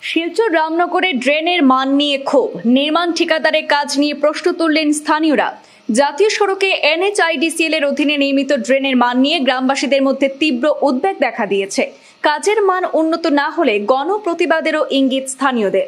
শিলচর রামনগরে ড্রেনের মান নিয়ে ক্ষোভ, নির্মাণ ঠিকাদারের কাজ নিয়ে প্রশ্ন তুললেন স্থানীয়রা। জাতীয় সড়কে NHIDCL এর অধীনে নির্মিত ড্রেনের মান নিয়ে গ্রামবাসীদের মধ্যে তীব্র উদ্বেগ দেখা দিয়েছে। কাজের মান উন্নত না হলে গণপ্রতিবাদেরও ইঙ্গিত স্থানীয়দের।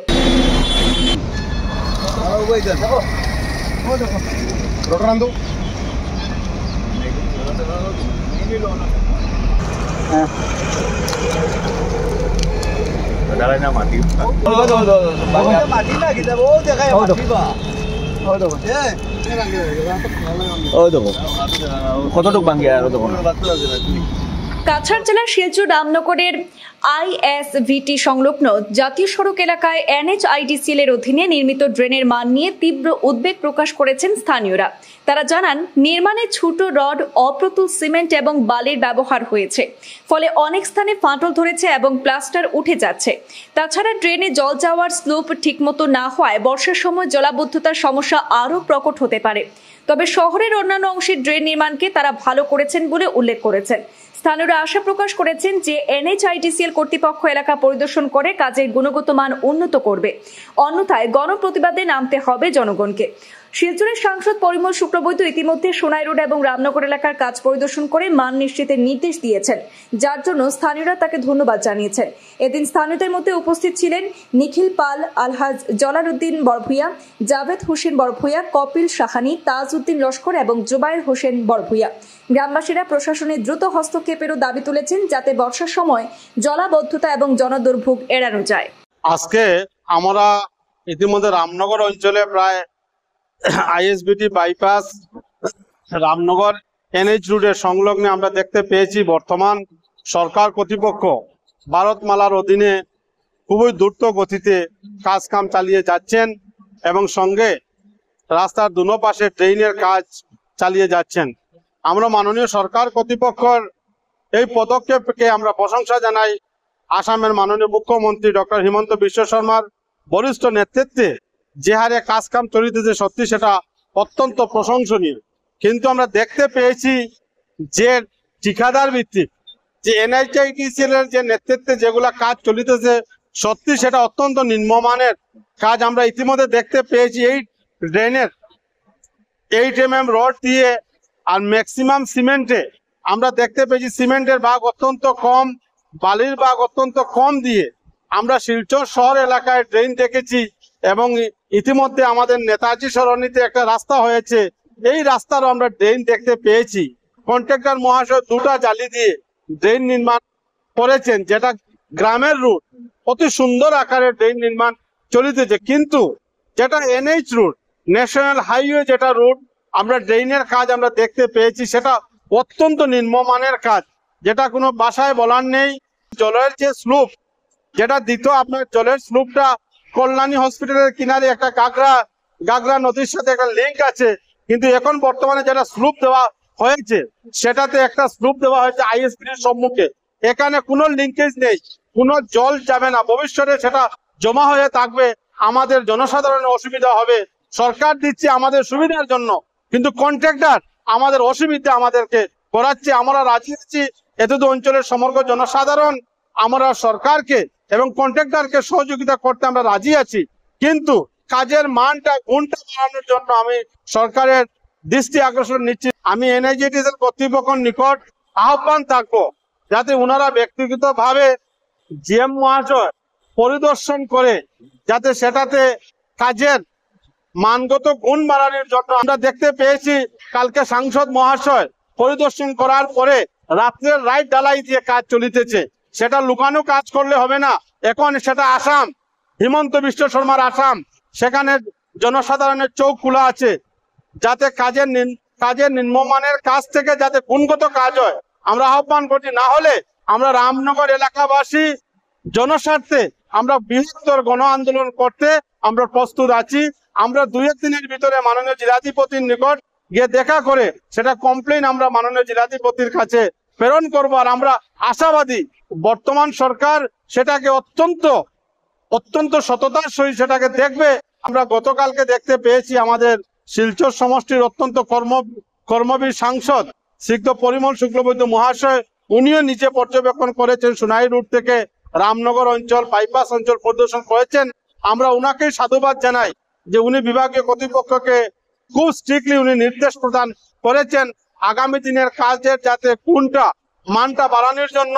কাছাড় জেলার শিলচর রামনগরের ISVT সংলগ্ন জাতীয় সড়ক এলাকায় NHIDCL এর অধীনে নির্মিত ড্রেনের মান নিয়ে তীব্র উদ্বেগ প্রকাশ করেছেন স্থানীয়রা। তারা জানান, নির্মাণে ছোট রড, অপ্রতুল সিমেন্ট এবং বালির ব্যবহার হয়েছে, ফলে অনেক স্থানে ফাটল ধরেছে এবং প্লাস্টার উঠে যাচ্ছে। তাছাড়া ড্রেনে জল যাওয়ার স্লোপ ঠিকমতো না হওয়ায় বর্ষার সময় জলাবদ্ধতার সমস্যা আরও প্রকট হতে পারে। তবে শহরের অন্যান্য অংশে ড্রেন নির্মাণকে তারা ভালো করেছেন বলে উল্লেখ করেছেন। স্থানীয়রা আশা প্রকাশ করেছেন যে NHIDCL কর্তৃপক্ষ এলাকা পরিদর্শন করে কাজের গুণগত মান উন্নত করবে, অন্যথায় গণপ্রতিবাদে নামতে হবে জনগণকে। শিলচরের সাংসদ পরিমল শুক্লবৈদ্য ইতিমধ্যে সোনাই রোড এবং রামনগর এলাকার কাজ পরিদর্শন করে মান নিশ্চিতের নির্দেশ দিয়েছেন, যার জন্য স্থানীয়রা তাকে ধন্যবাদ জানিয়েছেন। এদিন স্থানীয়দের মধ্যে উপস্থিত ছিলেন নিখিল পাল, আলহাজ জলালউদ্দিন বড়ভূইয়া, জাভেদ হোসেন বড়ভূইয়া, কপিল সাহানি, তাজউদ্দিন লস্কর এবং জুবাইর হোসেন বড়ভূইয়া। গ্রামবাসীরা প্রশাসনের দ্রুত হস্তক্ষেপেরও দাবি তুলেছেন, যাতে বর্ষার সময় জলাবদ্ধতা এবং জনদুর্ভোগ এড়ানো যায়। আজকে আমরা ইতিমধ্যে রামনগর অঞ্চলে প্রায় ISBT বাইপাস রামনগর NH রুটের সংলগ্নে আমরা দেখতে পেয়েছি বর্তমান সরকার কর্তৃপক্ষ ভারতমালার অধীনে খুবই দ্রুত গতিতে কাজ কাম চালিয়ে যাচ্ছেন এবং সঙ্গে রাস্তার দুনো পাশে ড্রেনের কাজ চালিয়ে যাচ্ছেন। আমরা মাননীয় সরকার কর্তৃপক্ষের এই পদক্ষেপকে আমরা প্রশংসা জানাই। আসামের মাননীয় মুখ্যমন্ত্রী ডক্টর হিমন্ত বিশ্ব শর্মার বরিষ্ঠ নেতৃত্বে যে হারে কাজ কাম চলিতেছে, সত্যি সেটা অত্যন্ত প্রশংসনীয়। কিন্তু আমরা দেখতে পেয়েছি যে ঠিকাদার ভিত্তিক যে NHIDCL এর যে নেতৃত্বে যেগুলা কাজ চলিতেছে, সত্যি সেটা অত্যন্ত নিম্নমানের কাজ আমরা ইতিমধ্যে দেখতে পেয়েছি। এই ড্রেনের 8 mm রড দিয়ে আর ম্যাক্সিমাম সিমেন্টে আমরা দেখতে পেয়েছি সিমেন্টের ভাগ অত্যন্ত কম, বালির ভাগ অত্যন্ত কম দিয়ে আমরা শিলচর শহর এলাকায় ড্রেন দেখেছি এবং ইতিমধ্যে আমাদের নেতাজি সরণিতে একটা রাস্তা হয়েছে, এই রাস্তারও আমরা ড্রেন দেখতে পেয়েছি। কন্ট্রাক্টর মহাশয় দুটা জালি দিয়ে ড্রেন নির্মাণ করেছেন, যেটা গ্রামের রুট, অতি সুন্দর আকারে ড্রেন নির্মাণ চলিতেছে। কিন্তু যেটা NH রুট, ন্যাশনাল হাইওয়ে যেটা রুট, আমরা ড্রেনের কাজ আমরা দেখতে পেয়েছি, সেটা অত্যন্ত নিম্নমানের কাজ, যেটা কোনো ভাষায় বলার নেই। জলের যে স্লুপ যেটা দিত, আপনার জলের স্লুপটা কল্যাণী হসপিটালের কিনারে একটা গাগরা নদীর সাথে একটা লিঙ্ক আছে, কিন্তু এখন বর্তমানে যেটা স্লুপ দেওয়া হয়েছে সেটাতে একটা স্লুপ দেওয়া হয়েছে ISBTর সম্মুখে। এখানে কোনো লিঙ্কেজ নেই, কোনো জল যাবে না, ভবিষ্যতে সেটা জমা হয়ে থাকবে, আমাদের জনসাধারণের অসুবিধা হবে। সরকার দিচ্ছে আমাদের সুবিধার জন্য, কিন্তু কন্ট্রাক্টর আমাদের অসুবিধা আমাদেরকে করাচ্ছে। আমরা রাজি আছি, এতদ অঞ্চলের সমগ্র জনসাধারণ আমরা সরকারকে এবং কন্ট্রাক্টরকে সহযোগিতা করতে আমরা রাজি আছি, কিন্তু কাজের মানটা গুণটা বাড়ানোর জন্য আমি সরকারের দৃষ্টি আকর্ষণ নিচ্ছি। আমি NHIDCL কর্তৃপক্ষের নিকট আহ্বান থাকবো, যাতে ওনারা ব্যক্তিগতভাবে GM মহাশয় পরিদর্শন করে যাতে সেটাতে কাজের মানগত গুণ বাড়ানোর জন্য। আমরা দেখতে পেয়েছি কালকে সাংসদ মহাশয় পরিদর্শন করার পরে রাত্রের রাইট ঢালাই দিয়ে কাজ চলিতেছে, সেটা লুকানো কাজ করলে হবে না। এখন সেটা আসাম, হিমন্ত বিশ্ব শর্মার আসাম, সেখানে জনসাধারণের চোখ খোলা আছে, যাতে কাজের নিম্নমানের কাজ থেকে যাতে গুণগত কাজ হয় আমরা আহ্বান করছি। না হলে আমরা রামনগর এলাকাবাসী জনস্বার্থে আমরা বৃহত্তর গণ আন্দোলন করতে আমরা প্রস্তুত আছি। আমরা 2-1 দিনের ভিতরে মাননীয় জেলাধিপতির নিকট গিয়ে দেখা করে সেটা কমপ্লেন আমরা মাননীয় জেলাধিপতির কাছে প্রেরণ করবো। আর আমরা আশাবাদী বর্তমান সরকার সেটাকে অত্যন্ত সততার সহিত সেটাকে দেখবে। আমরা গতকালকে দেখতে পেয়েছি আমাদের শিলচর সমষ্টির অত্যন্ত কর্মবীর সাংসদ সিদ্ধ পরিমল শুক্লবৈদ্য মহাশয়, উনিও নিজে পর্যবেক্ষণ করেছেন সোনাই রুট থেকে রামনগর অঞ্চল বাইপাস অঞ্চল পরিদর্শন করেছেন। আমরা ওনাকেই সাধুবাদ জানাই যে উনি বিভাগীয় কর্তৃপক্ষকে খুব স্ট্রিক্টলি উনি নির্দেশ প্রদান করেছেন আগামী দিনের কাজের যাতে মানটা বাড়ানোর জন্য